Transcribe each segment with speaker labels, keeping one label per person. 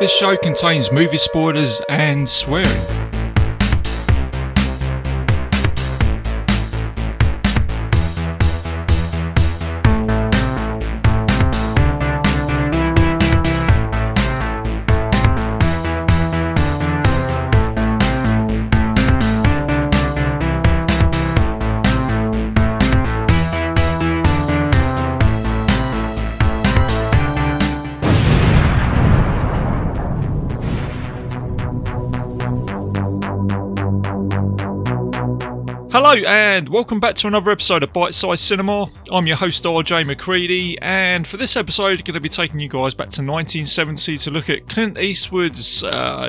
Speaker 1: This show contains movie spoilers and swearing. Hello and welcome back to another episode of Bitesize Cinema. I'm your host RJ McCready, and for this episode I'm going to be taking you guys back to 1970 to look at Clint Eastwood's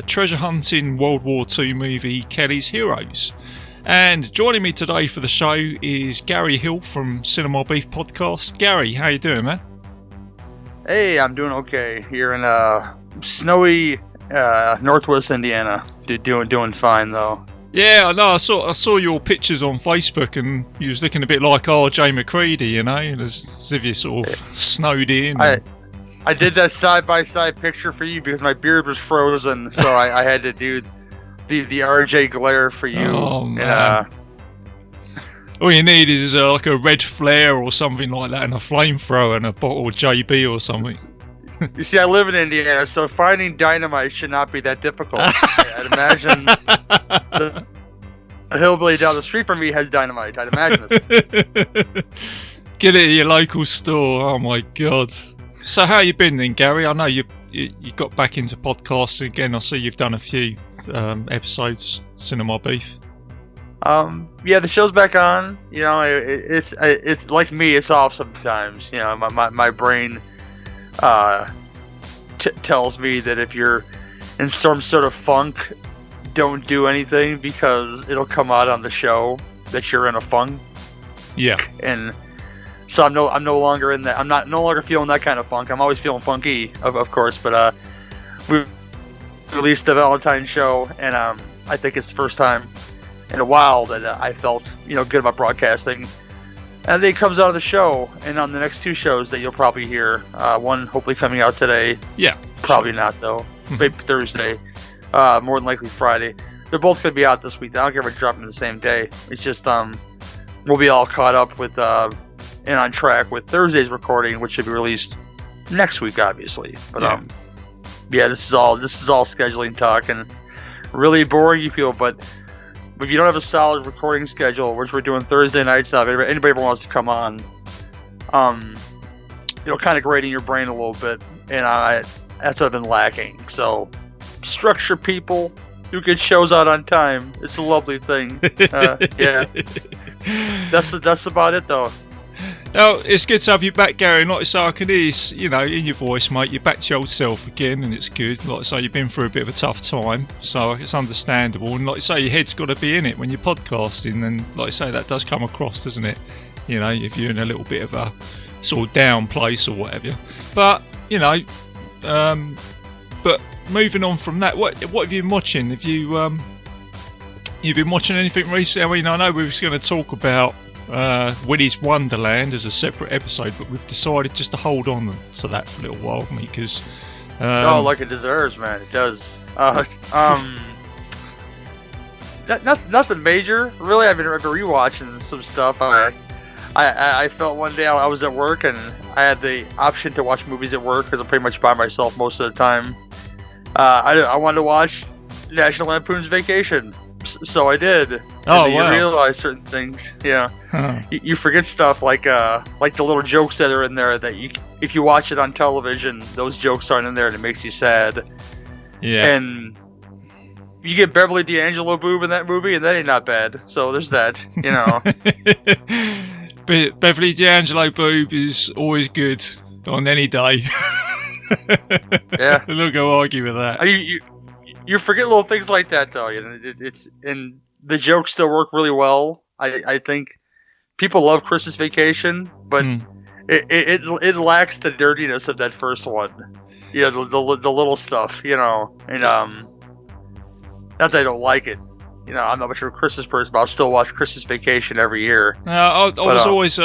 Speaker 1: treasure hunting World War II movie Kelly's Heroes. And joining me today for the show is Gary Hill from Cinema Beef Podcast. Gary, how you doing, man?
Speaker 2: Hey, I'm doing okay here in snowy Northwest Indiana. Doing fine though.
Speaker 1: Yeah, I know. I saw your pictures on Facebook, and you was looking a bit like RJ McCready, you know, as if you sort of snowed in.
Speaker 2: I did that side-by-side picture for you because my beard was frozen, so I had to do the RJ glare for you.
Speaker 1: Oh, man. All you need is like a red flare or something like that, and a flamethrower and a bottle of JB or something.
Speaker 2: You see, I live in Indiana, so finding dynamite should not be that difficult. I'd imagine the hillbilly down the street from me has dynamite. I'd imagine this.
Speaker 1: Get it at your local store. Oh my god. So how you been then, Gary? I know you got back into podcasting again. I see you've done a few episodes, Cinema Beef.
Speaker 2: Yeah, the show's back on. You know, it's like me. It's off sometimes. You know, my brain tells me that if you're in some sort of funk, don't do anything because it'll come out on the show that you're in a funk.
Speaker 1: Yeah. And
Speaker 2: so I'm no longer in that. I'm no longer feeling that kind of funk. I'm always feeling funky, of course. But we released the Valentine's show, and I think it's the first time in a while that I felt good about broadcasting. And then it comes out of the show, and on the next two shows that you'll probably hear, one hopefully coming out today.
Speaker 1: Yeah.
Speaker 2: Probably not, though. Maybe Thursday. More than likely Friday. They're both going to be out this week. I don't care if it's dropping the same day. It's just, we'll be all caught up with, and on track with Thursday's recording, which should be released next week, obviously. But, yeah, this is all scheduling talk, and really boring you people, but if you don't have a solid recording schedule, which we're doing Thursday nights now, if anybody ever wants to come on, kind of grating your brain a little bit, and that's what I've been lacking. So, structure people who get shows out on time. It's a lovely thing. Yeah, that's about it, though.
Speaker 1: Now, it's good to have you back, Gary. Like I say, I can hear, in your voice, mate, you're back to your old self again, and it's good. Like I say, you've been through a bit of a tough time, so it's understandable. And like I say, your head's got to be in it when you're podcasting, and like I say, that does come across, doesn't it? If you're in a little bit of a sort of down place or whatever. But, but moving on from that, what have you been watching? Have you, you've been watching anything recently? I mean, I know we was going to talk about Willy's Wonderland as a separate episode, but we've decided just to hold on to that for a little while, mate, because
Speaker 2: like it deserves, man. It does. Nothing major, really. I've been rewatching some stuff. I felt one day I was at work and I had the option to watch movies at work because I'm pretty much by myself most of the time. I wanted to watch National Lampoon's Vacation. So I did.
Speaker 1: Oh,
Speaker 2: and
Speaker 1: wow.
Speaker 2: You realize certain things. Yeah.
Speaker 1: Huh.
Speaker 2: You forget stuff like the little jokes that are in there that if you watch it on television, those jokes aren't in there and it makes you sad.
Speaker 1: Yeah.
Speaker 2: And you get Beverly D'Angelo boob in that movie, and that ain't not bad. So there's that.
Speaker 1: But Beverly D'Angelo boob is always good on any day.
Speaker 2: Yeah.
Speaker 1: I'm not gonna argue with that.
Speaker 2: You forget little things like that, though. It's and the jokes still work really well. I think people love Christmas Vacation, but it lacks the dirtiness of that first one. The little stuff, and not that I don't like it. I'm not much of a Christmas person, but I'll still watch Christmas Vacation every year.
Speaker 1: I was always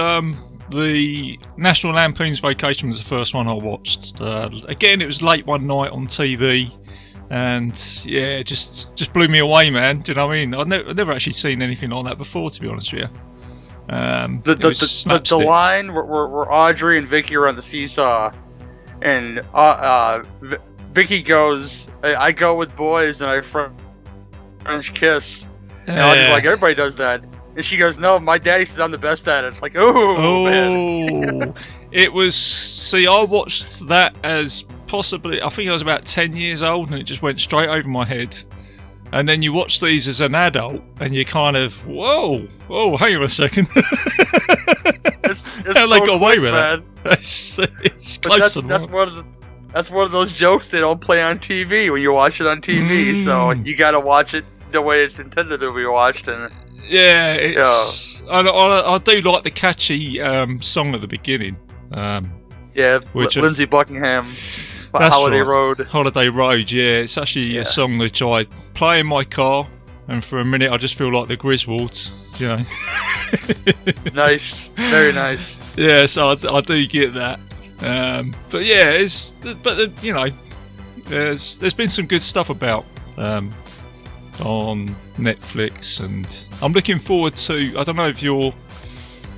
Speaker 1: the National Lampoon's Vacation was the first one I watched. Again, it was late one night on TV, and yeah, it just blew me away, man. Do you know what I mean? I've never actually seen anything like that before, to be honest with you.
Speaker 2: The line where Audrey and Vicky are on the seesaw, and Vicky goes, "I go with boys and I French kiss." And Audrey's like, "Everybody does that." And she goes, "No, my daddy says I'm the best at it." Like, oh man.
Speaker 1: It was. See, I watched that as possibly, I think I was about 10 years old, and it just went straight over my head. And then you watch these as an adult, and you kind of, whoa, hang on a second.
Speaker 2: It's
Speaker 1: How they
Speaker 2: so
Speaker 1: got away
Speaker 2: quick,
Speaker 1: with
Speaker 2: man.
Speaker 1: that? It's close to
Speaker 2: That's one of those jokes they don't play on TV when you watch it on TV. So you got to watch it the way it's intended to be watched. And
Speaker 1: yeah, it's. I do like the catchy song at the beginning.
Speaker 2: Which Lindsey Buckingham.
Speaker 1: That's
Speaker 2: Holiday
Speaker 1: right.
Speaker 2: Road.
Speaker 1: Holiday Road, yeah. It's actually a song which I play in my car, and for a minute I just feel like the Griswolds, you know.
Speaker 2: Nice, very nice.
Speaker 1: Yeah, so I do get that. But yeah, you know, there's been some good stuff about on Netflix, and I'm looking forward to. I don't know if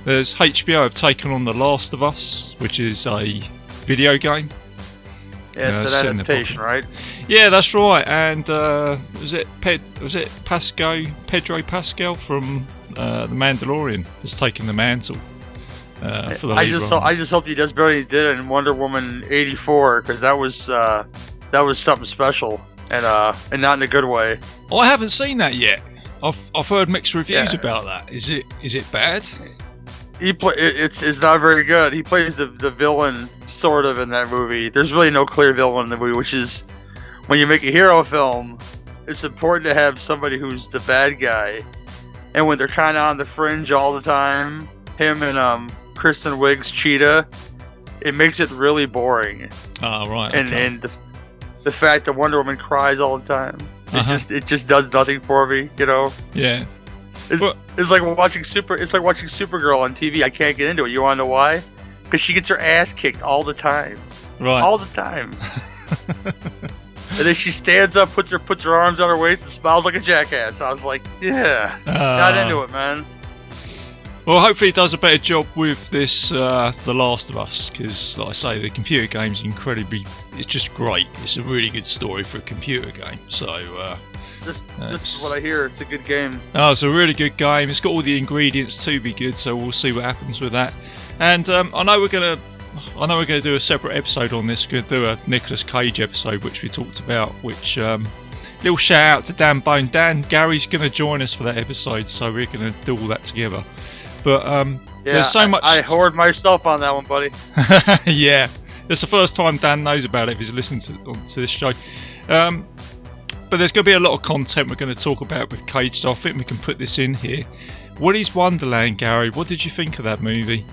Speaker 1: there's HBO have taken on The Last of Us, which is a video game.
Speaker 2: Yeah, it's an adaptation, right?
Speaker 1: Yeah, that's right. And was it Pedro Pascal from The Mandalorian has taken the mantle for the lead role.
Speaker 2: I just hope he does better than he did in Wonder Woman 84, because that was something special, and not in a good way.
Speaker 1: I haven't seen that yet. I've heard mixed reviews about that. Is it bad?
Speaker 2: It's not very good. He plays the villain sort of in that movie. There's really no clear villain in the movie, which is, when you make a hero film, it's important to have somebody who's the bad guy. And when they're kind of on the fringe all the time, him and Kristen Wiig's Cheetah, it makes it really boring.
Speaker 1: Oh, right.
Speaker 2: And
Speaker 1: okay.
Speaker 2: and the fact that Wonder Woman cries all the time, it just does nothing for me, you know.
Speaker 1: Yeah.
Speaker 2: It's like watching Supergirl on TV. I can't get into it. You want to know why? Because she gets her ass kicked all the time.
Speaker 1: Right.
Speaker 2: All the time. And then she stands up, puts her arms on her waist, and smiles like a jackass. I was like, yeah, not into it, man.
Speaker 1: Well, hopefully it does a better job with this The Last of Us, because, like I say, the computer game's it's just great. It's a really good story for a computer game. So
Speaker 2: this is what I hear. It's a good game.
Speaker 1: Oh, it's a really good game. It's got all the ingredients to be good, so we'll see what happens with that. And I know we're gonna do a separate episode on this. We're gonna do a Nicolas Cage episode, which we talked about. Which little shout out to Dan Bone. Gary's gonna join us for that episode, so we're gonna do all that together. But there's so much.
Speaker 2: I hoard myself on that one, buddy.
Speaker 1: Yeah, it's the first time Dan knows about it if he's listened to this show. But there's going to be a lot of content we're going to talk about with Cage, so I think we can put this in here. Willy's Wonderland, Gary, what did you think of that movie?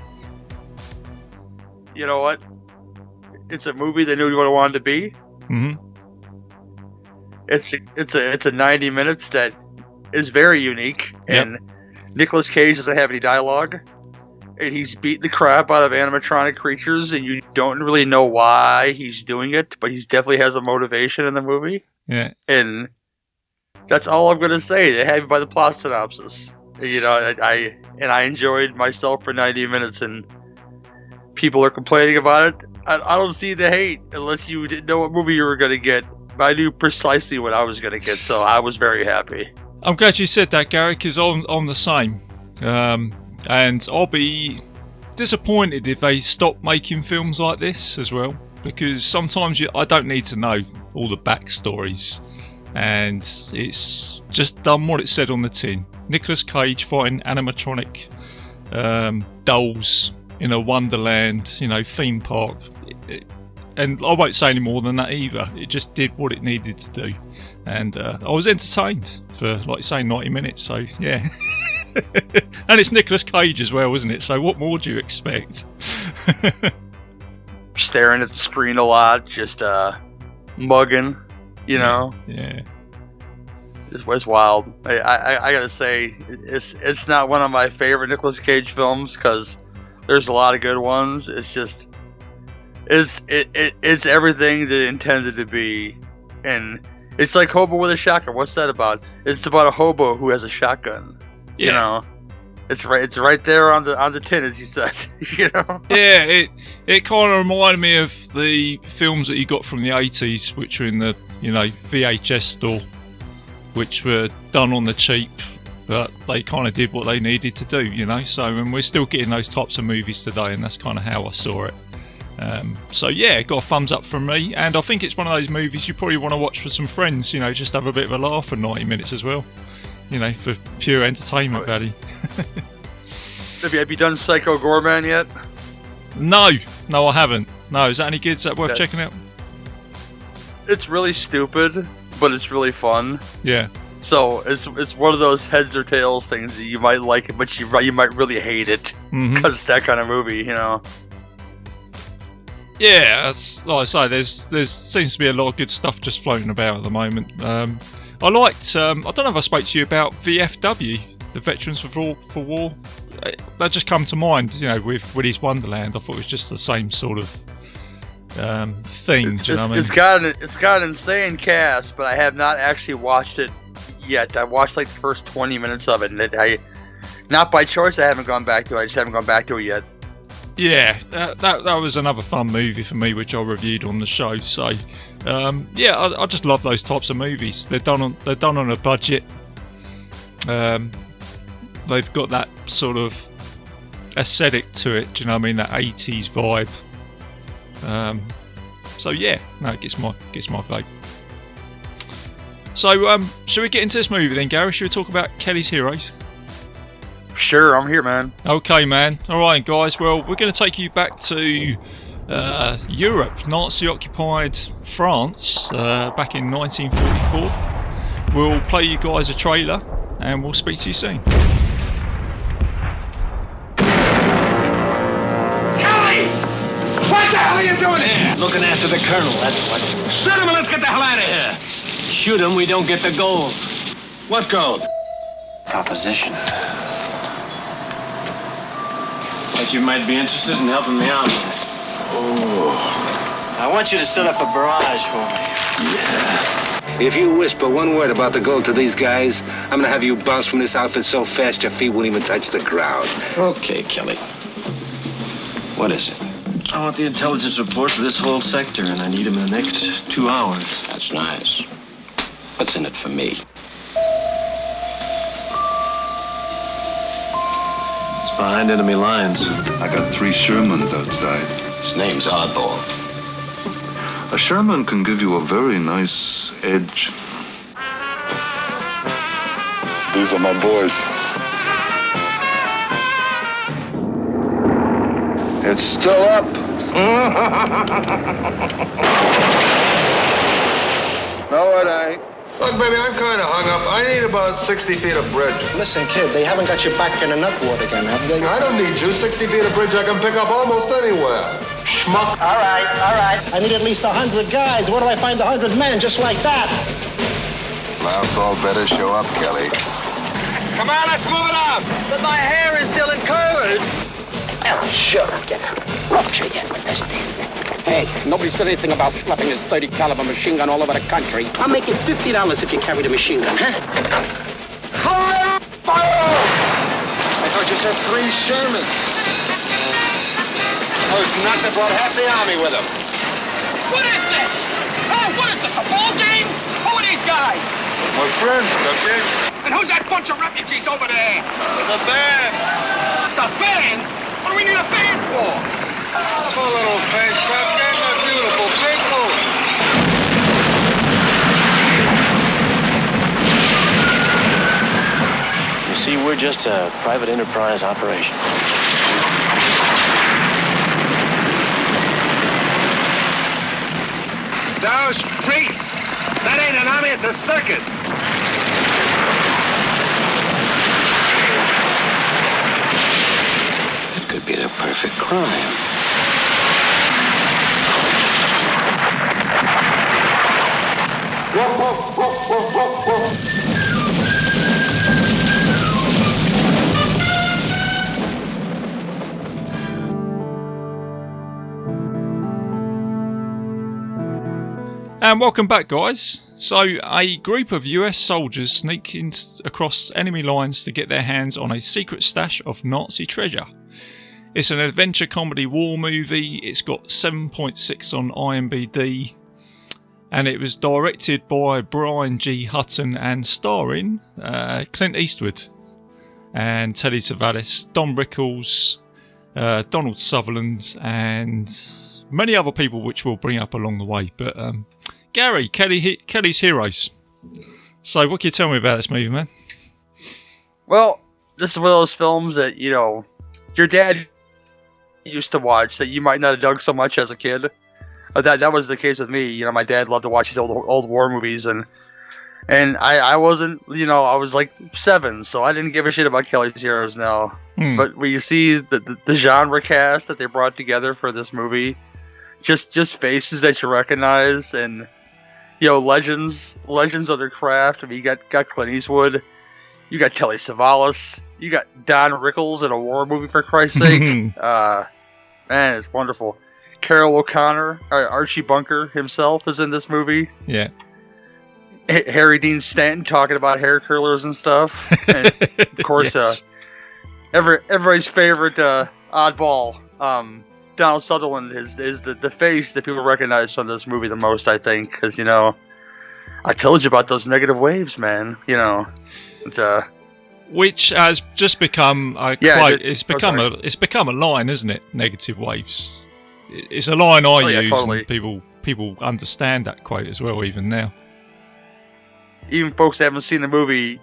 Speaker 2: You know what? It's a movie they knew what it wanted to be.
Speaker 1: Mm-hmm.
Speaker 2: It's a 90 minutes that is very unique, and Nicolas Cage doesn't have any dialogue, and he's beating the crap out of animatronic creatures, and you don't really know why he's doing it, but he definitely has a motivation in the movie.
Speaker 1: Yeah.
Speaker 2: And that's all I'm gonna say. They have you by the plot synopsis. You know, I enjoyed myself for 90 minutes, and people are complaining about it. I don't see the hate unless you didn't know what movie you were gonna get. I knew precisely what I was gonna get, so I was very happy.
Speaker 1: I'm glad you said that, Gary, because I'm the same. And I'll be disappointed if they stop making films like this as well, because sometimes I don't need to know all the backstories, and it's just done what it said on the tin. Nicolas Cage fighting animatronic dolls in a wonderland, theme park. And I won't say any more than that either. It just did what it needed to do. And I was entertained for, like, say, 90 minutes. So, yeah. And it's Nicolas Cage as well, isn't it? So what more do you expect?
Speaker 2: Staring at the screen a lot, just mugging, know?
Speaker 1: Yeah.
Speaker 2: It was wild. I gotta say, it's not one of my favorite Nicolas Cage films, because There's a lot of good ones. It's just it's everything that it intended to be, and it's like Hobo with a Shotgun. What's that about? It's about a hobo who has a shotgun.
Speaker 1: Yeah.
Speaker 2: You know, it's right there on the tin, as you said. You know.
Speaker 1: Yeah, it kind of reminded me of the films that you got from the 80s, which were in the VHS store, which were done on the cheap, but they kind of did what they needed to do. So, and we're still getting those types of movies today, and that's kind of how I saw it. So yeah, got a thumbs up from me, and I think it's one of those movies you probably want to watch with some friends, just have a bit of a laugh for 90 minutes as well, for pure entertainment value.
Speaker 2: Have you done Psycho Goreman yet?
Speaker 1: No, I haven't. No, is that any good? Is that worth checking out?
Speaker 2: It's really stupid, but it's really fun.
Speaker 1: Yeah.
Speaker 2: So it's one of those heads or tails things that you might like it, but you might really hate it because it's that kind of movie,
Speaker 1: Yeah, that's, like I say, there's seems to be a lot of good stuff just floating about at the moment. I liked, I don't know if I spoke to you about VFW, the Veterans for War. That just come to mind, with Willy's Wonderland. I thought it was just the same sort of thing. Do you know what I mean?
Speaker 2: It's got an insane cast, but I have not actually watched it yet. I watched like the first 20 minutes of it, and not by choice. I haven't gone back to it. I just haven't gone back to it yet.
Speaker 1: Yeah, that was another fun movie for me, which I reviewed on the show. So, yeah, I just love those types of movies. They're done on a budget. They've got that sort of aesthetic to it. Do you know what I mean? That 80s vibe. So yeah, no, it gets my vote. So, should we get into this movie then, Gary? Should we talk about Kelly's Heroes?
Speaker 2: Sure, I'm here, man.
Speaker 1: Okay, man. All right, guys. Well, we're going to take you back to Europe, Nazi-occupied France, back in 1944. We'll play you guys a trailer, and we'll speak to you soon.
Speaker 3: Kelly! What the hell are you doing here?
Speaker 4: Looking after the colonel, that's what.
Speaker 3: Shoot him and let's get the hell out of here.
Speaker 4: Shoot him, we don't get the gold.
Speaker 3: What gold?
Speaker 4: Proposition. But you might be interested in helping me out.
Speaker 3: Oh.
Speaker 4: I want you to set up a barrage for me.
Speaker 3: Yeah.
Speaker 5: If you whisper one word about the gold to these guys, I'm gonna have you bounce from this outfit so fast your feet won't even touch the ground.
Speaker 3: Okay, Kelly. What is it?
Speaker 4: I want the intelligence report for this whole sector, and I need them in the next 2 hours.
Speaker 3: That's nice. What's in it for me?
Speaker 4: It's behind enemy lines.
Speaker 6: I got 3 Shermans outside.
Speaker 3: His name's Oddball.
Speaker 6: A Sherman can give you a very nice edge. These are my boys. It's still up. No, it ain't. Look, baby, I'm kind of hung up. I need about 60 feet of bridge.
Speaker 7: Listen, kid, they haven't got you back in the nut ward again, have they?
Speaker 6: I don't need you. 60 feet of bridge I can pick up almost anywhere. Schmuck.
Speaker 7: All right. I need at least 100 guys. Where do I find 100 men just like that?
Speaker 6: Last call better show up, Kelly.
Speaker 3: Come on, let's move it up.
Speaker 4: But my hair is still incurred.
Speaker 7: Oh, sure, I'll get a rupture yet with this thing. Hey, nobody said anything about schlepping his 30 caliber machine gun all over the country. I'll make it $50 if you carry the machine gun, huh?
Speaker 3: Fire!
Speaker 6: I thought you said 3 Shermans.
Speaker 3: Those nuts have brought half the army with them. What is this? Hey, what is this, a ball game? Who are these guys?
Speaker 6: My friends, the big.
Speaker 3: And who's that bunch of refugees over there?
Speaker 6: The band.
Speaker 3: The band? What do we need a band for?
Speaker 6: A little paint shop, gang of beautiful people.
Speaker 4: You see, we're just a private enterprise operation.
Speaker 3: Those freaks! That ain't an army, it's a circus!
Speaker 7: It could be the perfect crime.
Speaker 1: And welcome back, guys. So, a group of US soldiers sneak across enemy lines to get their hands on a secret stash of Nazi treasure. It's an adventure comedy war movie. It's got 7.6 on IMDb. And it was directed by Brian G. Hutton and starring Clint Eastwood and Telly Savalas, Don Rickles, Donald Sutherland, and many other people which we'll bring up along the way. But Gary, Kelly's Heroes. So what can you tell me about this movie, man?
Speaker 2: Well, this is one of those films that, you know, your dad used to watch that you might not have dug so much as a kid. That was the case with me. You know, my dad loved to watch these old war movies, and I wasn't, you know, I was like 7, so I didn't give a shit about Kelly's Heroes now. But when you see the genre cast that they brought together for this movie, just faces that you recognize, and you know, legends of their craft. I mean, you got Clint Eastwood, you got Telly Savalas, you got Don Rickles in a war movie, for Christ's sake. Man, it's wonderful. Carol O'Connor, Archie Bunker himself is in this movie.
Speaker 1: Yeah.
Speaker 2: Harry Dean Stanton talking about hair curlers and stuff. And of course, yes. Everybody's favorite oddball, Donald Sutherland is the face that people recognize from this movie the most, I think, because, you know, I told you about those negative waves, man. You know, it's
Speaker 1: which has just become a quote. It's become a line, isn't it? Negative waves. It's a line I use, totally. And people understand that quote as well, even now.
Speaker 2: Even folks that haven't seen the movie,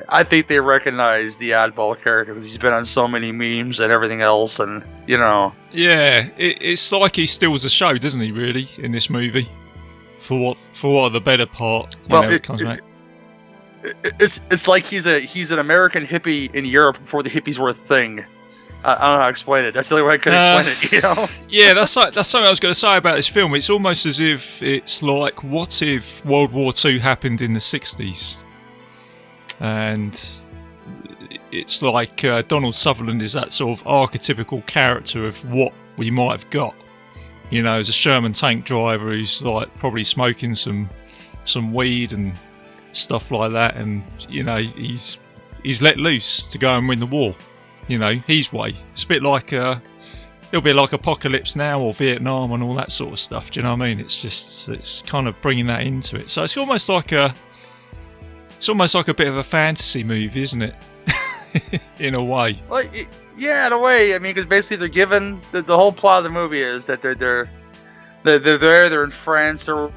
Speaker 2: I think they recognize the oddball character because he's been on so many memes and everything else, and you know. Yeah,
Speaker 1: it's like he steals the show, doesn't he? Really, in this movie, for what the better part. It comes back.
Speaker 2: It's like he's an American hippie in Europe before the hippies were a thing. I don't know how to explain it. That's the only way I could explain it, you know?
Speaker 1: Yeah, that's something I was going to say about this film. It's almost as if it's like, what if World War II happened in the 60s? And it's like Donald Sutherland is that sort of archetypical character of what we might have got. You know, as a Sherman tank driver who's like probably smoking some weed and stuff like that, and you know, he's let loose to go and win the war. You know, his way. It's a bit like it'll be like Apocalypse Now or Vietnam and all that sort of stuff. Do you know what I mean? It's kind of bringing that into it. So it's almost like a bit of a fantasy movie, isn't it? In a way.
Speaker 2: Well, yeah, in a way. I mean, because basically they're given the whole plot of the movie is that they're there. They're in France. They're World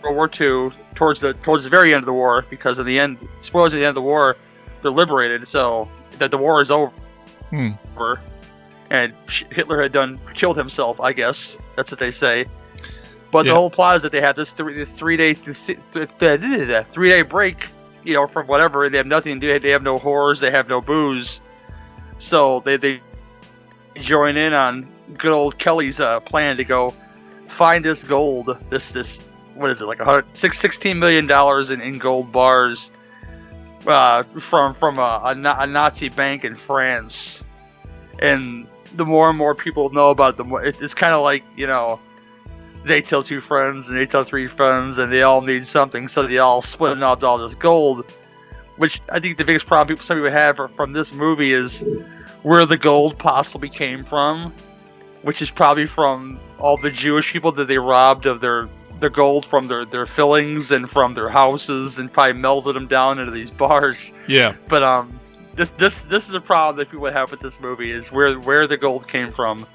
Speaker 2: War II towards the very end of the war, because in the end, spoilers at the end of the war, they're liberated. So that the war is over, and Hitler had killed himself. I guess that's what they say. But the whole plot is that they have this three-day break, you know, from whatever. They have nothing to do. They have no whores. They have no booze. So they join in on good old Kelly's plan to go find this gold. This what is it, like $16 million in gold bars from a Nazi bank in France. And the more and more people know about them, it's kind of like, you know, they tell 2 friends and they tell 3 friends and they all need something, so they all split up all this gold. Which I think the biggest problem some people have from this movie is where the gold possibly came from, which is probably from all the Jewish people that they robbed of their gold from their fillings and from their houses, and probably melted them down into these bars.
Speaker 1: Yeah.
Speaker 2: But this is a problem that people have with this movie, is where the gold came from.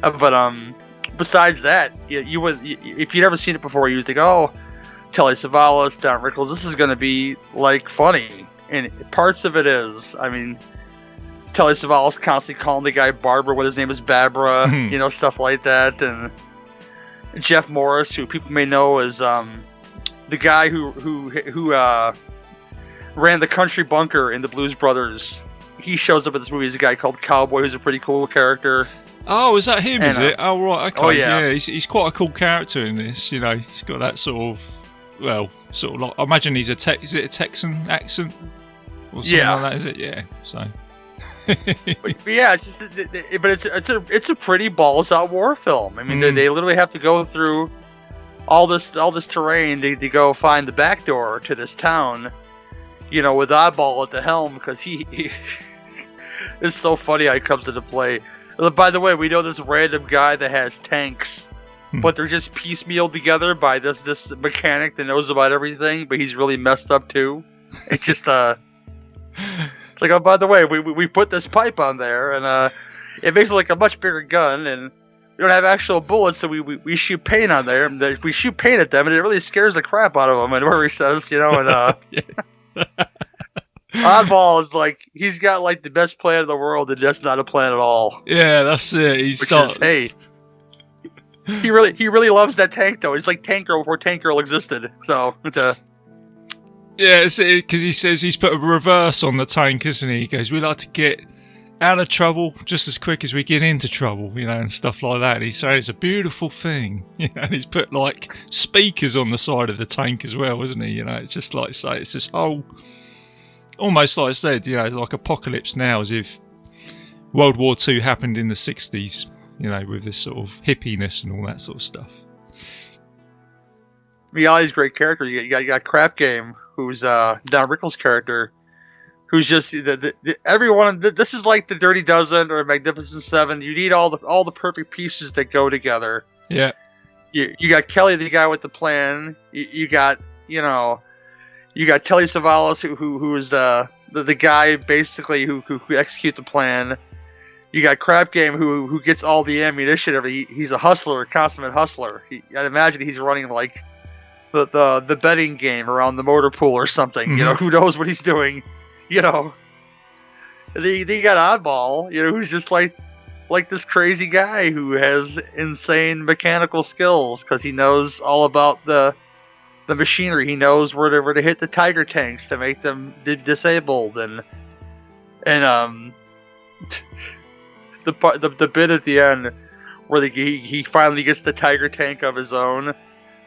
Speaker 2: But besides that, you would, if you'd never seen it before, you'd think, oh, Telly Savalas, Don Rickles, this is going to be like funny, and parts of it is. I mean, Telly Savalas constantly calling the guy Barbara when his name is Barbara, you know, stuff like that, and Jeff Morris, who people may know as the guy who ran the country bunker in the Blues Brothers. He shows up in this movie as a guy called Cowboy, who's a pretty cool character.
Speaker 1: Oh, is that him? And, is it? Oh, right. Okay.
Speaker 2: Oh, yeah.
Speaker 1: He's quite a cool character in this. You know, he's got that sort of like, I imagine he's is it a Texan accent or something like that? Is it? Yeah. So.
Speaker 2: but yeah, it's just, it's a pretty balls out war film. I mean, they literally have to go through all this terrain to go find the back door to this town, with Oddball at the helm, because he it's so funny how he comes into play. By the way, we know this random guy that has tanks, but they're just piecemealed together by this mechanic that knows about everything, but he's really messed up too. It's just it's like, oh, by the way, we put this pipe on there, and it makes it like a much bigger gun, and we don't have actual bullets, so we shoot paint on there, and we shoot paint at them, and it really scares the crap out of them. And where he says, Oddball is like, he's got like the best plan in the world, and that's not a plan at all.
Speaker 1: Yeah, that's it.
Speaker 2: Hey, he really loves that tank though. He's like Tank Girl before Tank Girl existed. So it's a
Speaker 1: because he says he's put a reverse on the tank, isn't he? He goes, we like to get out of trouble just as quick as we get into trouble, and stuff like that. And he says it's a beautiful thing, and he's put like speakers on the side of the tank as well, isn't he? It's just like, say, it's this whole, almost like I said, like Apocalypse Now, as if World War II happened in the 60s, with this sort of hippiness and all that sort of stuff.
Speaker 2: He's a great character. You got Crap Game, who's Don Rickles' character, who's just everyone. This is like the Dirty Dozen or Magnificent Seven. You need all the perfect pieces that go together.
Speaker 1: Yeah.
Speaker 2: You got Kelly, the guy with the plan. You got Telly Savalas, who is the guy basically who execute the plan. You got Crap Game, who gets all the ammunition. He's a hustler, a consummate hustler. I'd imagine he's running like the betting game around the motor pool or something.
Speaker 1: Mm-hmm.
Speaker 2: Who knows what he's doing. They got Oddball, who's just like this crazy guy who has insane mechanical skills because he knows all about the machinery. He knows where to hit the Tiger tanks to make them disabled, and the bit at the end where he finally gets the Tiger tank of his own,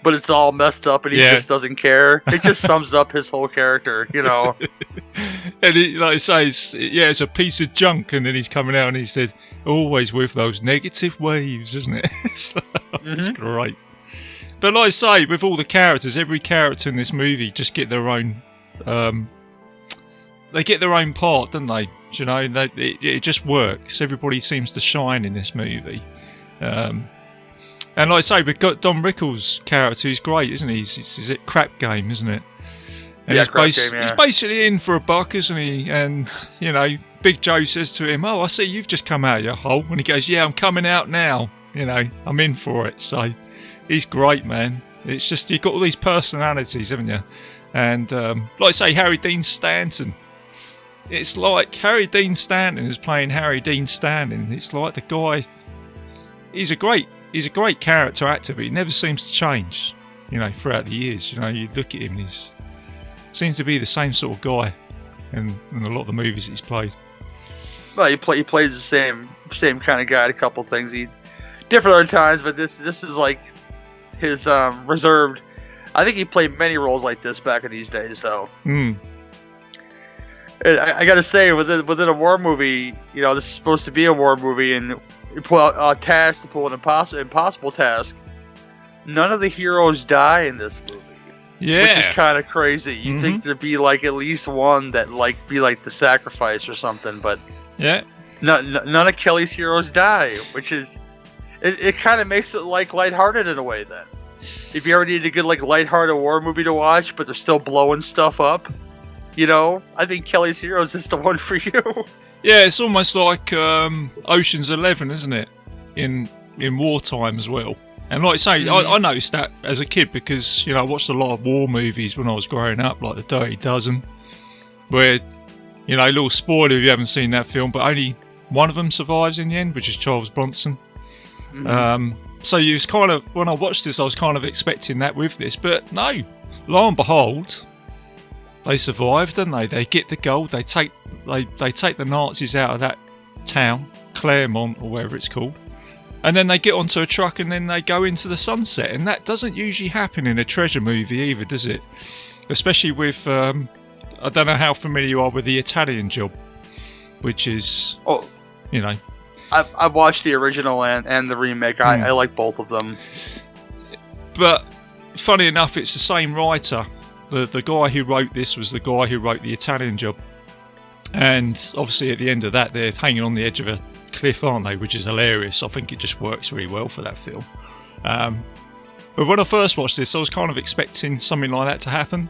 Speaker 2: but it's all messed up and he just doesn't care. It just sums up his whole character,
Speaker 1: And he, like I say, it's a piece of junk, and then he's coming out and he said, always with those negative waves, isn't it? It's great. But like I say, with all the characters, every character in this movie just get their own they get their own part, don't they? It just works. Everybody seems to shine in this movie. And like I say, we've got Don Rickles' character, who's great, isn't he? He's at Crap Game, isn't it? And he's basically in for a buck, isn't he? And, Big Joe says to him, oh, I see you've just come out of your hole. And he goes, yeah, I'm coming out now. I'm in for it. So he's great, man. It's just, you've got all these personalities, haven't you? And, like I say, Harry Dean Stanton. It's like Harry Dean Stanton is playing Harry Dean Stanton. It's like the guy, he's a great character actor, but he never seems to change, throughout the years. You look at him and he seems to be the same sort of guy in a lot of the movies that he's played.
Speaker 2: Well, he plays the same kind of guy at a couple things. He different other times, but this is like his reserved. I think he played many roles like this back in these days, though. And I gotta say, within a war movie, this is supposed to be a war movie, and you pull out a task to pull an impossible task. None of the heroes die in this movie.
Speaker 1: Yeah,
Speaker 2: which is kind of crazy. You think there'd be like at least one that be like the sacrifice or something, but none of Kelly's heroes die, which is it kind of makes it like lighthearted in a way. Then, if you ever need a good like lighthearted war movie to watch, but they're still blowing stuff up, I think Kelly's Heroes is the one for you.
Speaker 1: Yeah, it's almost like Ocean's 11, isn't it? In wartime as well. And like I say, I noticed that as a kid because, I watched a lot of war movies when I was growing up, like The Dirty Dozen, where, a little spoiler if you haven't seen that film, but only one of them survives in the end, which is Charles Bronson. So you was kind of, when I watched this, I was kind of expecting that with this, but no, lo and behold, they survived, didn't they? They get the gold. They take the Nazis out of that town, Claremont or wherever it's called, and then they get onto a truck and then they go into the sunset. And that doesn't usually happen in a treasure movie either, does it? Especially with I don't know how familiar you are with The Italian Job, which is
Speaker 2: I've watched the original and the remake. I like both of them.
Speaker 1: But funny enough, it's the same writer. The guy who wrote this was the guy who wrote The Italian Job. And obviously at the end of that, they're hanging on the edge of a cliff, aren't they? Which is hilarious. I think it just works really well for that film. But when I first watched this, I was kind of expecting something like that to happen.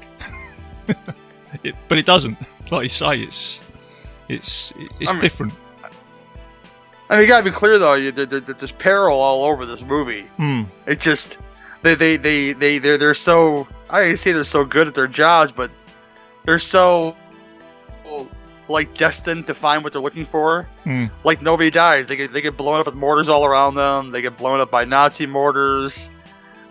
Speaker 1: But it doesn't. Like you say, it's different.
Speaker 2: I mean, you gotta be clear though. There's peril all over this movie. It just they're so, I didn't say they're so good at their jobs, but they're so like destined to find what they're looking for. Like nobody dies. They get blown up with mortars all around them. They get blown up by Nazi mortars.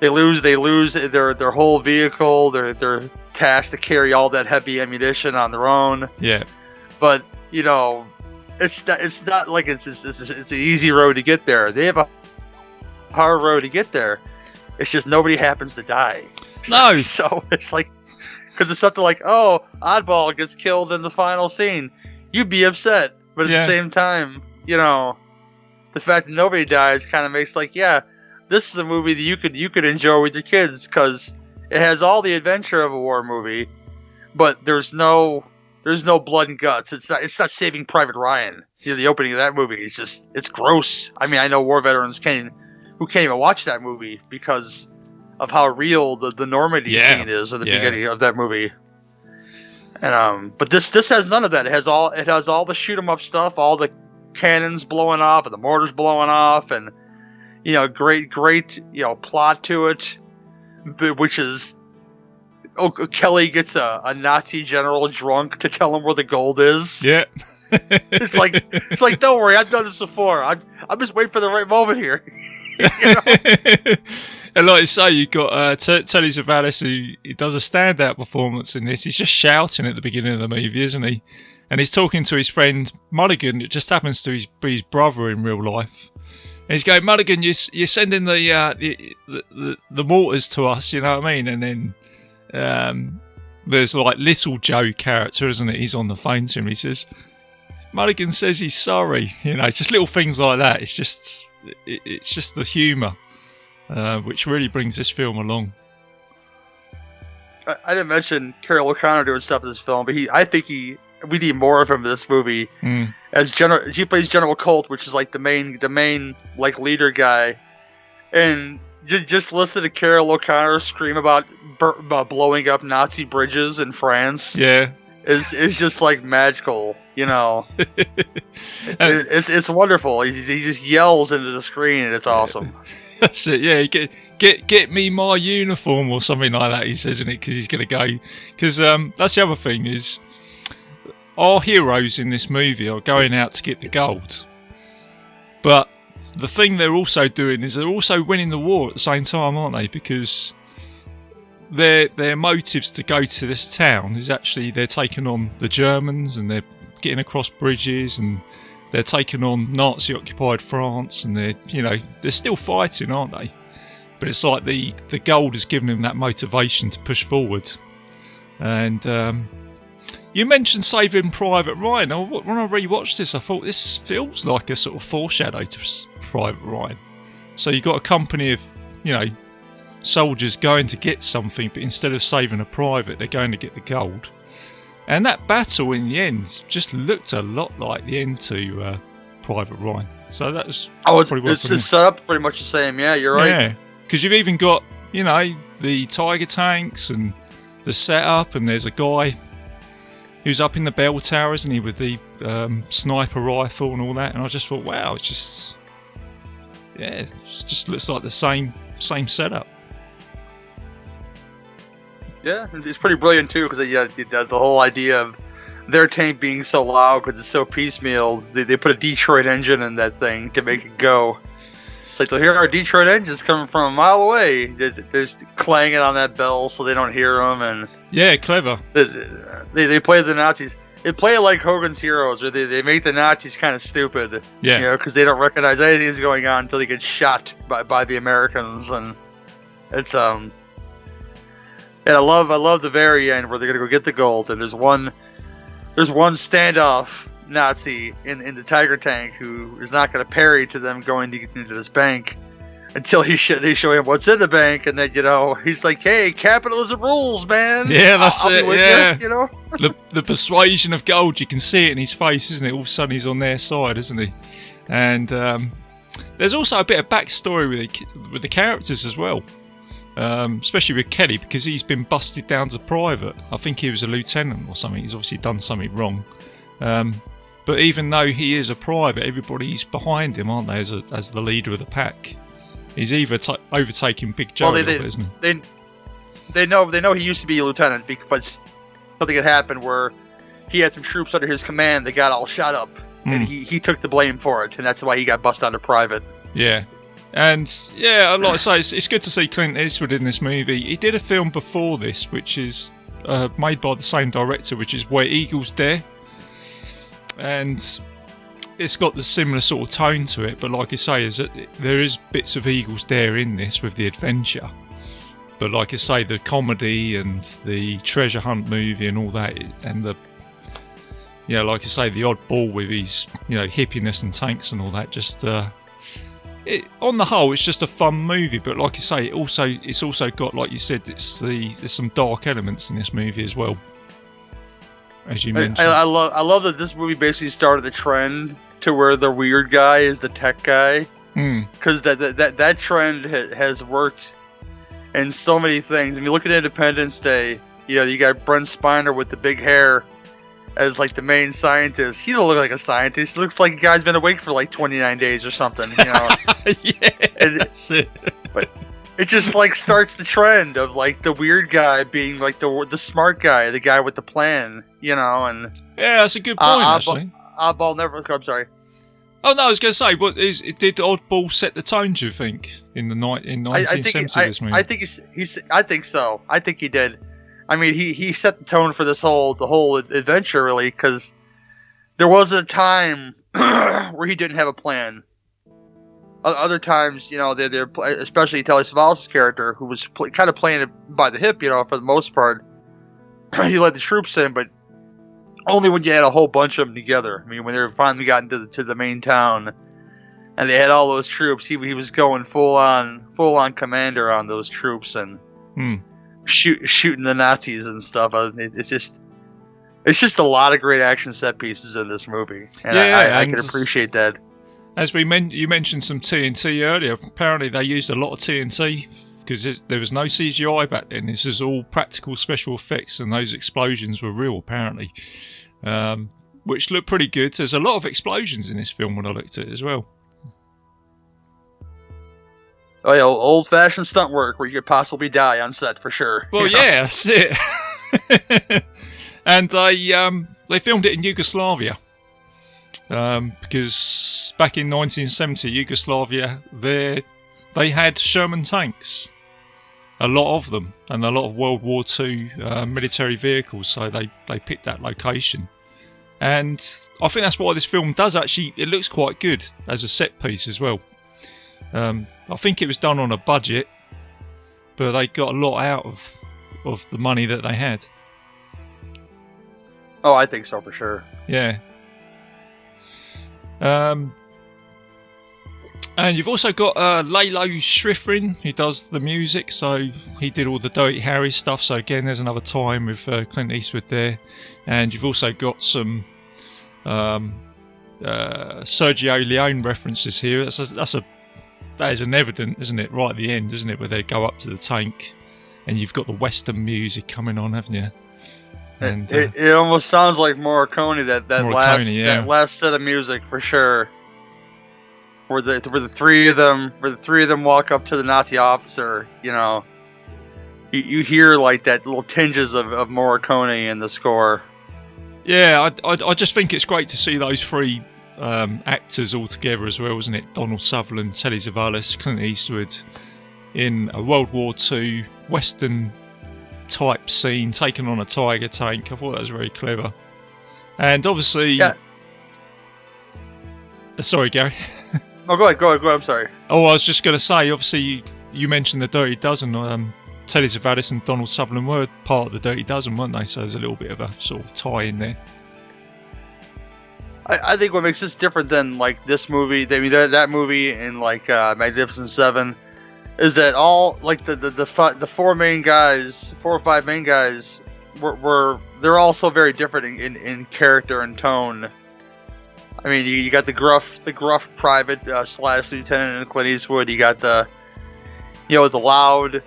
Speaker 2: They lose their whole vehicle. They're tasked to carry all that heavy ammunition on their own.
Speaker 1: Yeah.
Speaker 2: But you know, it's not like it's an easy road to get there. They have a hard road to get there. It's just nobody happens to die.
Speaker 1: No.
Speaker 2: So it's like, because it's something like, oh, Oddball gets killed in the final scene, you'd be upset. But at the same time, you know, the fact that nobody dies kind of makes like, yeah, this is a movie that you could enjoy with your kids because it has all the adventure of a war movie, but there's no blood and guts. It's not Saving Private Ryan. You know, the opening of that movie is just, it's gross. I mean, I know war veterans who can't even watch that movie because of how real the Normandy scene is at the beginning of that movie. And but this has none of that. It has all the shoot 'em up stuff, all the cannons blowing off and the mortars blowing off, and you know, great plot to it, which is, Kelly gets a Nazi general drunk to tell him where the gold is.
Speaker 1: Yeah.
Speaker 2: It's like don't worry, I've done this before. I'm just waiting for the right moment here. You know?
Speaker 1: And like you say, you've got Telly Savalas, who does a standout performance in this. He's just shouting at the beginning of the movie, isn't he? And he's talking to his friend Mulligan. It just happens to be his brother in real life. And he's going, Mulligan, you're sending the mortars to us, you know what I mean? And then there's like Little Joe character, isn't it? He's on the phone to him. He says, Mulligan says he's sorry. You know, just little things like that. It's just the humour. Which really brings this film along.
Speaker 2: I didn't mention Carroll O'Connor doing stuff in this film, but I think we need more of him in this movie. As he plays General Colt, which is like the main like leader guy, and just listen to Carroll O'Connor scream about blowing up Nazi bridges in France.
Speaker 1: Yeah,
Speaker 2: is just like magical, you know. It's wonderful. He just yells into the screen, and it's awesome.
Speaker 1: That's it, yeah. Get me my uniform or something like that, he says, isn't it? Because he's going to go. Because that's the other thing is, our heroes in this movie are going out to get the gold. But the thing they're also doing is they're also winning the war at the same time, aren't they? Because their motives to go to this town is actually they're taking on the Germans and they're getting across bridges and they're taking on Nazi-occupied France, and they're still fighting, aren't they? But it's like the gold has given them that motivation to push forward. And you mentioned Saving Private Ryan. When I rewatched this, I thought this feels like a sort of foreshadow to Private Ryan. So you've got a company of, soldiers going to get something, but instead of saving a private, they're going to get the gold. And that battle in the end just looked a lot like the end to Private Ryan. So that's
Speaker 2: it's just set up pretty much the same. Yeah, you're right. Yeah,
Speaker 1: because you've even got the Tiger tanks and the setup, and there's a guy who's up in the bell tower, isn't he, with the sniper rifle and all that. And I just thought, wow, it just looks like the same setup.
Speaker 2: Yeah, it's pretty brilliant too, because the whole idea of their tank being so loud because it's so piecemeal, they put a Detroit engine in that thing to make it go. It's like, here our Detroit engines coming from a mile away. They're just clanging on that bell so they don't hear them. And
Speaker 1: yeah, clever.
Speaker 2: They play the Nazis. They play it like Hogan's Heroes, where they make the Nazis kind of stupid.
Speaker 1: Yeah,
Speaker 2: because they don't recognize anything's going on until they get shot by the Americans, and it's And I love the very end where they're gonna go get the gold, and there's one standoff Nazi in the Tiger tank who is not gonna parry to them going to get into this bank, until they show him what's in the bank, and then he's like, "Hey, capitalism rules, man."
Speaker 1: Yeah, that's
Speaker 2: I'll be
Speaker 1: it.
Speaker 2: with
Speaker 1: Yeah,
Speaker 2: you.
Speaker 1: the persuasion of gold. You can see it in his face, isn't it? All of a sudden, he's on their side, isn't he? And there's also a bit of backstory with the characters as well, especially with Kelly, because he's been busted down to private. I think he was a lieutenant or something. He's obviously done something wrong. But even though he is a private, everybody's behind him, aren't they? As the leader of the pack, he's either overtaking Big Joe a little bit, isn't he?
Speaker 2: They know he used to be a lieutenant, because something had happened where he had some troops under his command that got all shot up, and he took the blame for it, and that's why he got busted down to private.
Speaker 1: Yeah. And yeah, I'd like to say it's good to see Clint Eastwood in this movie. He did a film before this, which is made by the same director, which is Where Eagles Dare. And it's got the similar sort of tone to it, but like I say, there is bits of Eagles Dare in this with the adventure. But like I say, the comedy and the treasure hunt movie and all that, and like I say, the oddball with his hippiness and tanks and all that, just on the whole, it's just a fun movie. But like I say, it's also got, like you said, there's some dark elements in this movie as well. As you mentioned,
Speaker 2: I love that this movie basically started the trend to where the weird guy is the tech guy, because that trend has worked in so many things. If you look at Independence Day, you got Brent Spiner with the big hair as like the main scientist. He don't look like a scientist. He looks like a guy's been awake for like 29 days or something.
Speaker 1: Yeah, that's it.
Speaker 2: But it just like starts the trend of like the weird guy being like the smart guy, the guy with the plan, and
Speaker 1: yeah, that's a good point. Actually,
Speaker 2: Oddball never. I'm sorry.
Speaker 1: Oh no, I was going to say, did Oddball set the tone? Do you think in 1970 this movie?
Speaker 2: I think so. I think he did. I mean, he set the tone for the whole adventure, really, because there was a time where he didn't have a plan. Other times, they're especially Telly Savalas' character, who was kind of playing it by the hip, for the most part. He led the troops in, but only when you had a whole bunch of them together. I mean, when they finally got to the main town, and they had all those troops, he was going full on commander on those troops and shooting the Nazis and stuff. It's just a lot of great action set pieces in this movie, and I can appreciate that.
Speaker 1: As you mentioned some TNT earlier. Apparently they used a lot of TNT because there was no CGI back then. This is all practical special effects, and those explosions were real apparently, which looked pretty good. There's a lot of explosions in this film when I looked at it as well.
Speaker 2: Oh yeah, old-fashioned stunt work where you could possibly die on set for sure.
Speaker 1: Well, yeah, that's it. And they filmed it in Yugoslavia. Because back in 1970, Yugoslavia, they had Sherman tanks, a lot of them, and a lot of World War II military vehicles. So they picked that location, and I think that's why this film does actually. It looks quite good as a set piece as well. I think it was done on a budget, but they got a lot out of the money that they had.
Speaker 2: Oh, I think so for sure.
Speaker 1: Yeah. And you've also got Lalo Schifrin, who does the music, so he did all the Dirty Harry stuff. So again, there's another time with Clint Eastwood there. And you've also got some Sergio Leone references here. That is an evident, isn't it? Right at the end, isn't it, where they go up to the tank, and you've got the Western music coming on, haven't you? And
Speaker 2: it almost sounds like Morricone. That last set of music for sure. Where the three of them walk up to the Nazi officer, you hear like that little tinges of Morricone in the score.
Speaker 1: Yeah, I just think it's great to see those three actors all together as well, isn't it? Donald Sutherland, Telly Savalas, Clint Eastwood in a World War II Western type scene, taking on a Tiger tank. I thought that was very clever. And obviously...
Speaker 2: Yeah.
Speaker 1: Sorry, Gary.
Speaker 2: Oh, go ahead, I'm sorry.
Speaker 1: Oh, I was just going to say, obviously, you mentioned the Dirty Dozen. Telly Savalas and Donald Sutherland were part of the Dirty Dozen, weren't they? So there's a little bit of a sort of tie in there.
Speaker 2: I think what makes this different than like this movie, that movie and like Magnificent Seven, is that all like the four main guys, 4 or 5 main guys, they're all so very different in character and tone. I mean, you got the gruff private slash lieutenant in Clint Eastwood. You got the loud,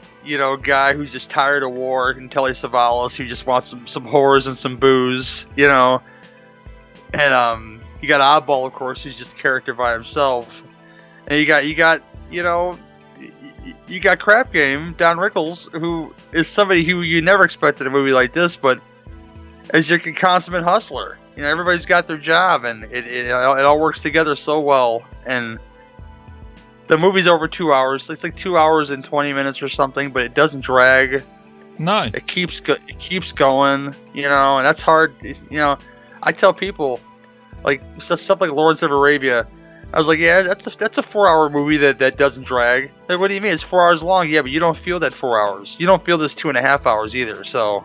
Speaker 2: guy who's just tired of war, and Telly Savalas, who just wants some whores and some booze, and you got Oddball, of course, who's just a character by himself, and you got Crap Game, Don Rickles, who is somebody who you never expected in a movie like this, but as your consummate hustler. Everybody's got their job, and it all works together so well. And the movie's over 2 hours. It's like 2 hours and 20 minutes or something, but it doesn't drag.
Speaker 1: No,
Speaker 2: it keeps going. And that's hard. I tell people, like stuff like Lawrence of Arabia. I was like, yeah, that's a 4-hour movie that doesn't drag. Like, what do you mean? It's 4 hours long. Yeah, but you don't feel that 4 hours. You don't feel this 2.5 hours either. So.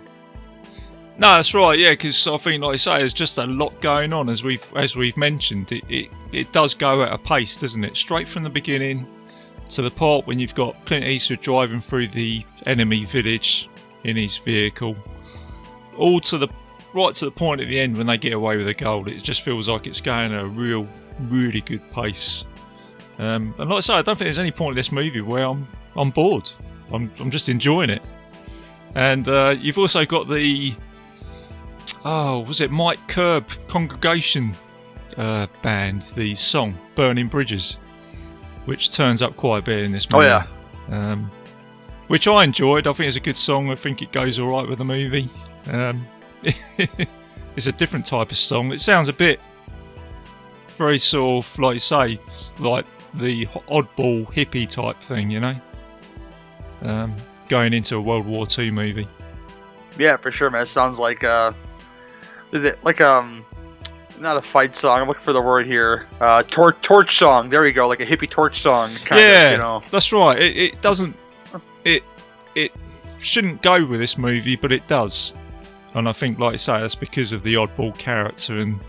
Speaker 1: No, that's right. Yeah, because I think, like I say, there's just a lot going on. As we've mentioned, it does go at a pace, doesn't it? Straight from the beginning to the part when you've got Clint Eastwood driving through the enemy village in his vehicle, all to the point at the end when they get away with the gold. It just feels like it's going at a really good pace. And like I say, I don't think there's any point in this movie where I'm bored. I'm just enjoying it. And you've also got the was it Mike Curb Congregation band, the song Burning Bridges, which turns up quite a bit in this movie.
Speaker 2: Oh
Speaker 1: yeah. Which I enjoyed. I think it's a good song. I think it goes alright with the movie. It's a different type of song. It sounds a bit very sort of, like you say, like the oddball hippie type thing, going into a World War II movie.
Speaker 2: Yeah, for sure, man. It sounds like not a fight song. I'm looking for the word here. Torch song. There we go, like a hippie torch song. Kind of,
Speaker 1: that's right. It doesn't. It shouldn't go with this movie, but it does. And I think, like I say, that's because of the oddball character and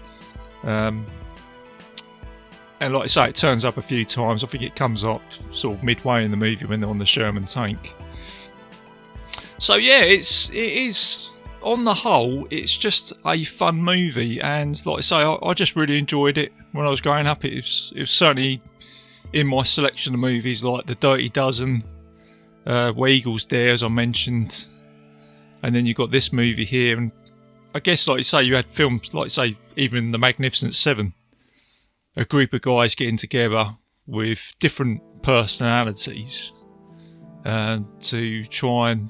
Speaker 1: like I say, it turns up a few times. I think it comes up sort of midway in the movie when they're on the Sherman tank. So yeah, it is on the whole, it's just a fun movie, and like I say, I just really enjoyed it when I was growing up. It was certainly in my selection of movies like The Dirty Dozen, Where Eagles Dare, as I mentioned, and then you got this movie here, and I guess, like you say, you had films like, say, even The Magnificent Seven, a group of guys getting together with different personalities to try and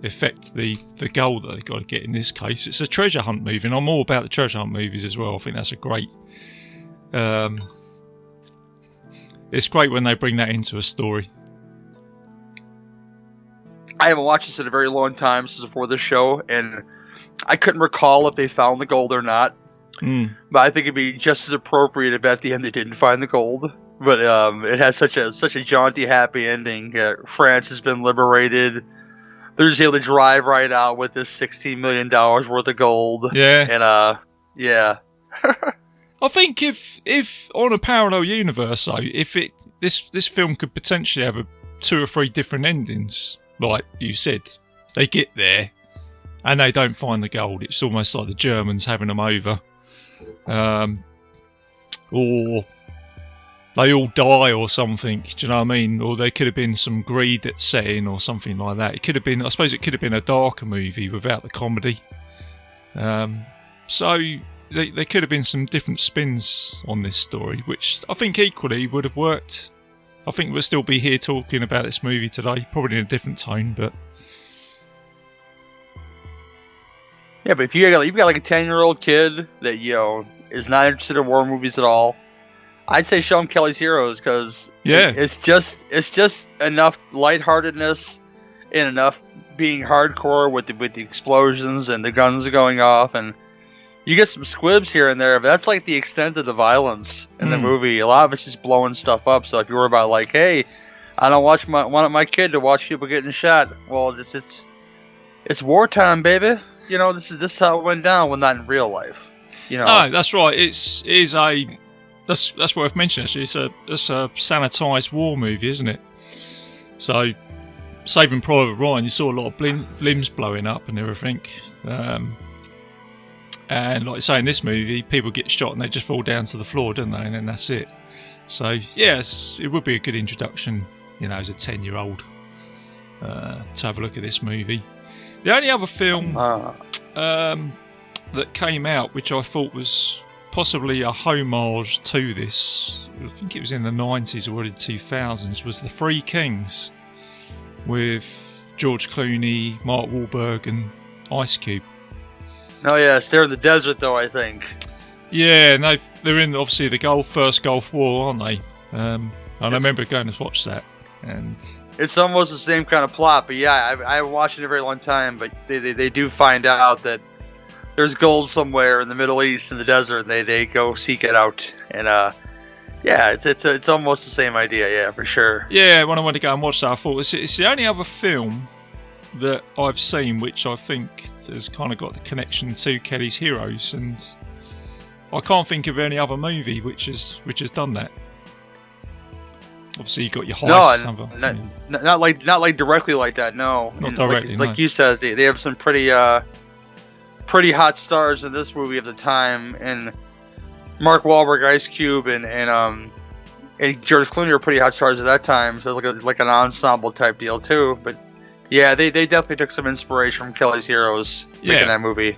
Speaker 1: effect the goal that they've got to get. In this case, it's a treasure hunt movie, and I'm all about the treasure hunt movies as well. I think that's a great it's great when they bring that into a story.
Speaker 2: I haven't watched this in a very long time since before this show, and I couldn't recall if they found the gold or not. But I think it'd be just as appropriate if at the end they didn't find the gold. But it has such a jaunty, happy ending. France has been liberated. They're just able to drive right out with this $16 million worth of gold.
Speaker 1: Yeah.
Speaker 2: And yeah.
Speaker 1: I think if on a parallel universe, though, if this film could potentially have 2 or 3 different endings, like you said, they get there and they don't find the gold. It's almost like the Germans having them over, or they all die or something. Do you know what I mean? Or there could have been some greed that's set in or something like that. It could have been, I suppose, it could have been a darker movie without the comedy. So there could have been some different spins on this story, which I think equally would have worked. I think we'll still be here talking about this movie today, probably in a different tone, but
Speaker 2: yeah. But if you've got like a 10-year-old kid that is not interested in war movies at all, I'd say show him Kelly's Heroes, because it's just enough lightheartedness and enough being hardcore with the explosions and the guns going off, and you get some squibs here and there, but that's like the extent of the violence in the movie. A lot of it's just blowing stuff up. So if you were about like, hey, I don't want my kid to watch people getting shot. Well, it's wartime, baby. This is how it went down. Well, not in real life.
Speaker 1: No, that's right. That's worth mentioning. Actually, it's a sanitized war movie, isn't it? So, Saving Private Ryan, you saw a lot of limbs blowing up and everything. And like I say, in this movie, people get shot and they just fall down to the floor, don't they? And then that's it. So, yes, it would be a good introduction, as a 10-year-old to have a look at this movie. The only other film that came out, which I thought was possibly a homage to this, I think it was in the 90s or early 2000s, was The Three Kings with George Clooney, Mark Wahlberg and Ice Cube.
Speaker 2: Oh yes, they're in the desert though, I think.
Speaker 1: Yeah, no, they're in obviously the first Gulf War, aren't they? And I remember going to watch that, and
Speaker 2: it's almost the same kind of plot. But yeah, I haven't watched it in a very long time. But they do find out that there's gold somewhere in the Middle East in the desert, and they go seek it out. And yeah, it's almost the same idea. Yeah, for sure.
Speaker 1: Yeah, when I went to go and watch that, I thought it's the only other film that I've seen which I think has kind of got the connection to Kelly's Heroes, and I can't think of any other movie which has done that. Obviously, you got your heist.
Speaker 2: Not like directly like that. No,
Speaker 1: not directly.
Speaker 2: Like you said, they have some pretty hot stars in this movie of the time, and Mark Wahlberg, Ice Cube, and George Clooney are pretty hot stars at that time. So like an ensemble type deal too. But yeah, they definitely took some inspiration from Kelly's Heroes making that movie.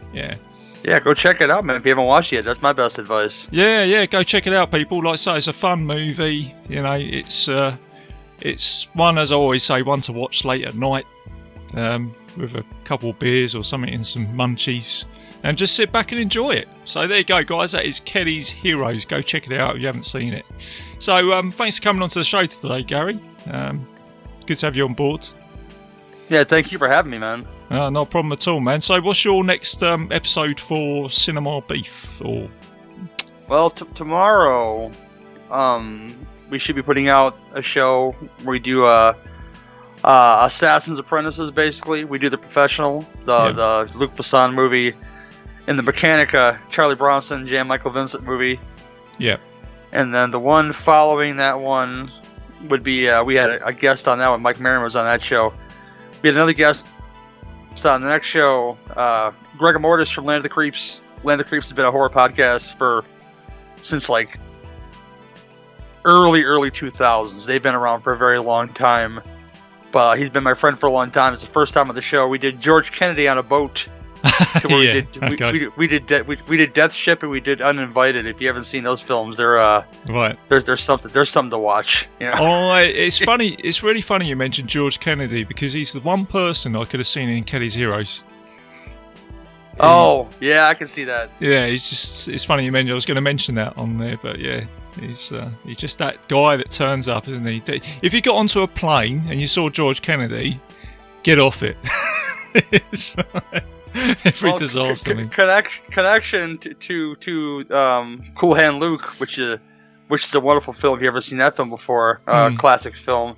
Speaker 2: Yeah, go check it out, man. If you haven't watched it yet, that's my best advice.
Speaker 1: Yeah, go check it out, people. Like I say, it's a fun movie. It's one, as I always say, one to watch late at night with a couple of beers or something and some munchies, and just sit back and enjoy it. So there you go, guys. That is Kelly's Heroes. Go check it out if you haven't seen it. So thanks for coming onto the show today, Gary. Good to have you on board.
Speaker 2: Yeah, thank you for having me, man.
Speaker 1: No problem at all, man. So what's your next episode for Cinema Beef? Or
Speaker 2: well, tomorrow we should be putting out a show where we do Assassin's Apprentices, basically. We do The Professional, the Luc Besson movie, and the Mechanica, Charlie Bronson, Jan Michael Vincent movie.
Speaker 1: Yeah.
Speaker 2: And then the one following that one would be, we had a guest on that one. Mike Merriman was on that show. We had another guest on the next show, Greg Mortis from Land of the Creeps. Land of the Creeps has been a horror podcast since like early 2000s. They've been around for a very long time. But he's been my friend for a long time. It's the first time on the show. We did George Kennedy on a boat. We did Death Ship and we did Uninvited. If you haven't seen those films, they're
Speaker 1: right.
Speaker 2: There's something to watch.
Speaker 1: It's funny. It's really funny you mentioned George Kennedy because he's the one person I could have seen in Kelly's Heroes.
Speaker 2: Oh yeah, I can see that.
Speaker 1: Yeah, it's funny you mentioned. I was going to mention that on there, but yeah. He's just that guy that turns up, isn't he? If you got onto a plane and you saw George Kennedy, get off it. It's every disaster.
Speaker 2: Connection to Cool Hand Luke, which is a wonderful film. If you ever seen that film before, classic film.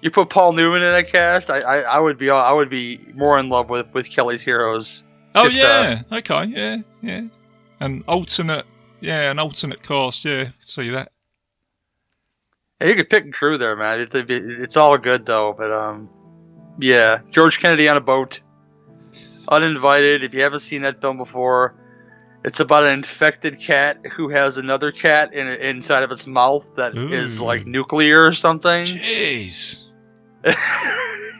Speaker 2: You put Paul Newman in that cast, I would be more in love with Kelly's Heroes.
Speaker 1: Oh yeah, okay, yeah, an alternate cast. Yeah, I can see that.
Speaker 2: Yeah, you could pick and crew there, man. It's all good though, but yeah, George Kennedy on a boat. Uninvited. If you haven't seen that film before, it's about an infected cat who has another cat inside of its mouth that is like nuclear or something.
Speaker 1: Jeez.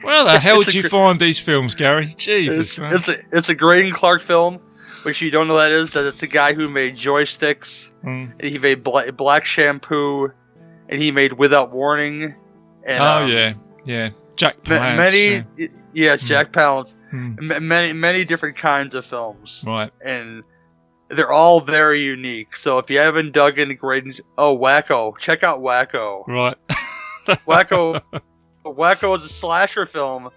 Speaker 1: Where the hell did you find these films, Gary? Jeez.
Speaker 2: It's a Graydon Clark film, which you don't know that it's a guy who made Joysticks, and he made Black Shampoo, and he made Without Warning. And,
Speaker 1: yeah. Jack Palance.
Speaker 2: Yes, Jack Palance. Many different kinds of films.
Speaker 1: Right.
Speaker 2: And they're all very unique. So if you haven't dug into Graydon's... Oh, Wacko. Check out Wacko.
Speaker 1: Right.
Speaker 2: Wacko is a slasher film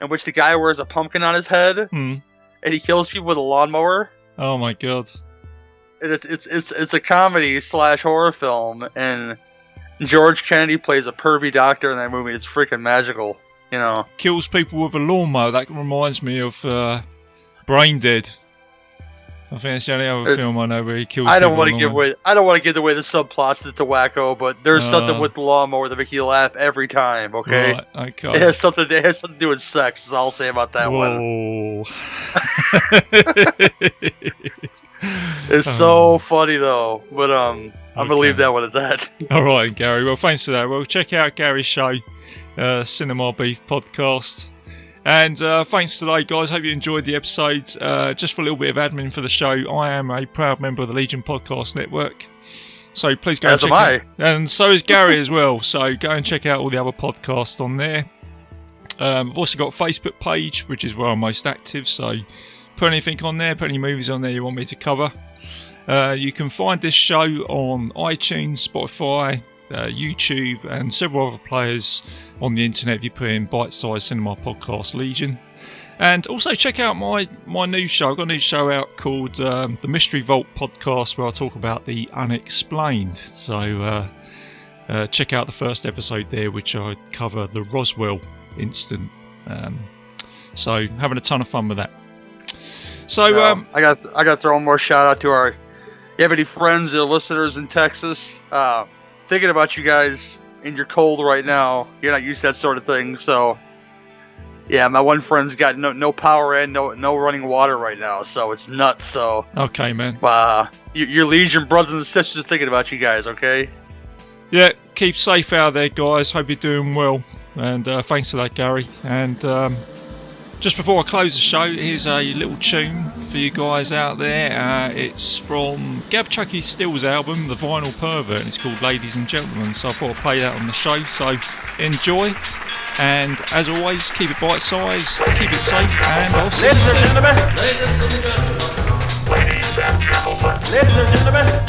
Speaker 2: in which the guy wears a pumpkin on his head and he kills people with a lawnmower.
Speaker 1: Oh my god.
Speaker 2: And it's a comedy / horror film, and George Kennedy plays a pervy doctor in that movie. It's freaking magical.
Speaker 1: Kills people with a lawnmower. That reminds me of Brain Dead. I think that's the only other film I know where he kills.
Speaker 2: I don't want to
Speaker 1: people
Speaker 2: give away. I don't want to give away the subplots to Wacko, but there's something with the lawnmower that make you laugh every time. Okay.
Speaker 1: Right, okay.
Speaker 2: It has something. It has something to do with sex. Is all I'll say about that one. It's so funny though, but I'm gonna leave that one at that.
Speaker 1: All right, Gary. Well, thanks for that. Well, check out Gary's show, Cinema Beef Podcast. And thanks today, guys. Hope you enjoyed the episodes. Just for a little bit of admin for the show, I am a proud member of the Legion Podcast Network. So please go and check it out. And so is Gary as well. So go and check out all the other podcasts on there. I've also got a Facebook page, which is where I'm most active. So put anything on there, put any movies on there you want me to cover. You can find this show on iTunes, Spotify, YouTube, and several other players on the internet if you put in Bitesize Cinema Podcast Legion. And also check out my new show. I've got a new show out called the Mystery Vault Podcast, where I talk about the unexplained. So check out the first episode there, which I cover the Roswell incident. So having a ton of fun with that. So
Speaker 2: I got to throw one more shout out to our. You have any friends or listeners in Texas? Thinking about you guys, and you're cold right now. You're not used to that sort of thing, so yeah. My one friend's got no power and no running water right now, so it's nuts. So
Speaker 1: okay, man.
Speaker 2: Your Legion brothers and sisters thinking about you guys. Okay.
Speaker 1: Yeah, keep safe out there, guys. Hope you're doing well, and thanks for that, Gary. And just before I close the show, here's a little tune for you guys out there. It's from Gav Chucky Still's album, The Vinyl Pervert, and it's called Ladies and Gentlemen. So I thought I'd play that on the show. So enjoy, and as always, keep it bite size, keep it safe, and I'll see you soon.
Speaker 3: Ladies and gentlemen. Ladies and gentlemen. Ladies and gentlemen.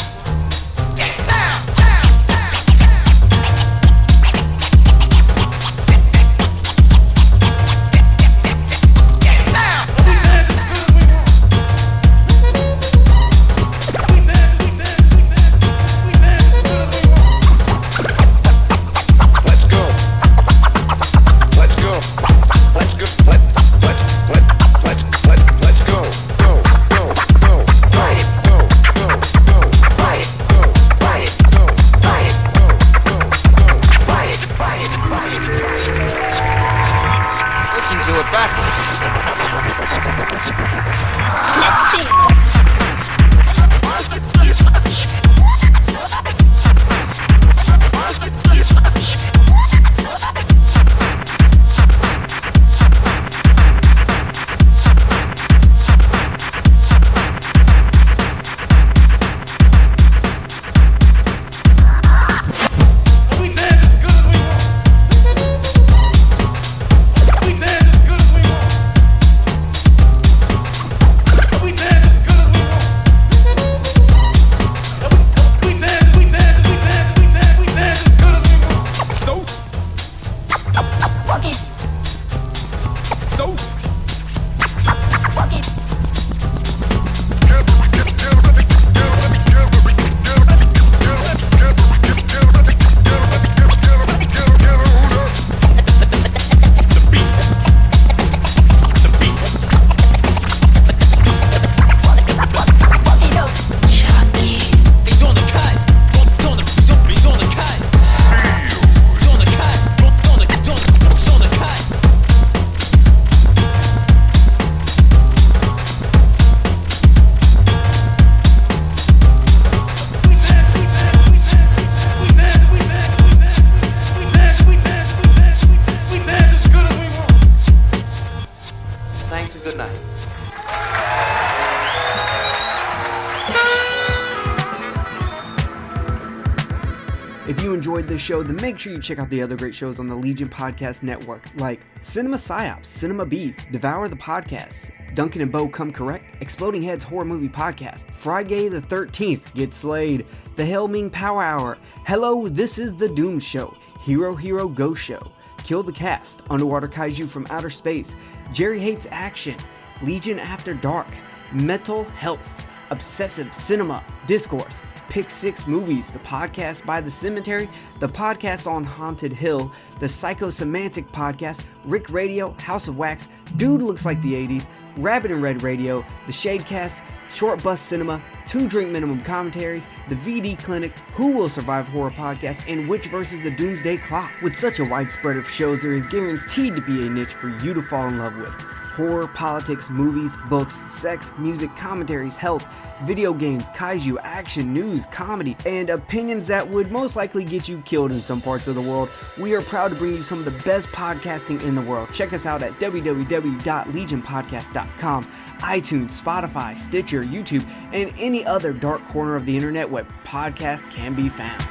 Speaker 8: If you enjoyed this show, then make sure you check out the other great shows on the Legion Podcast Network, like Cinema Psyops, Cinema Beef, Devour the Podcast, Duncan and Bo Come Correct, Exploding Heads Horror Movie Podcast, Friday the 13th, Get Slayed, The Helming Power Hour, Hello, This is the Doom Show, Hero Hero Ghost Show, Kill the Cast, Underwater Kaiju from Outer Space, Jerry Hates Action, Legion After Dark, Mental Health, Obsessive Cinema, Discourse, Pick Six Movies, the podcast by The Cemetery, the podcast on Haunted Hill, the Psychosemantic Podcast, Rick Radio, House of Wax, Dude Looks Like the 80s, Rabbit and Red Radio, the Shadecast, Short Bus Cinema, 2 Drink Minimum Commentaries, The VD Clinic, Who Will Survive Horror Podcast, and Witch vs. the Doomsday Clock. With such a widespread of shows, there is guaranteed to be a niche for you to fall in love with. Horror, politics, movies, books, sex, music, commentaries, health, video games, kaiju, action, news, comedy, and opinions that would most likely get you killed in some parts of the world. We are proud to bring you some of the best podcasting in the world. Check us out at www.legionpodcast.com, iTunes, Spotify, Stitcher, YouTube, and any other dark corner of the internet where podcasts can be found.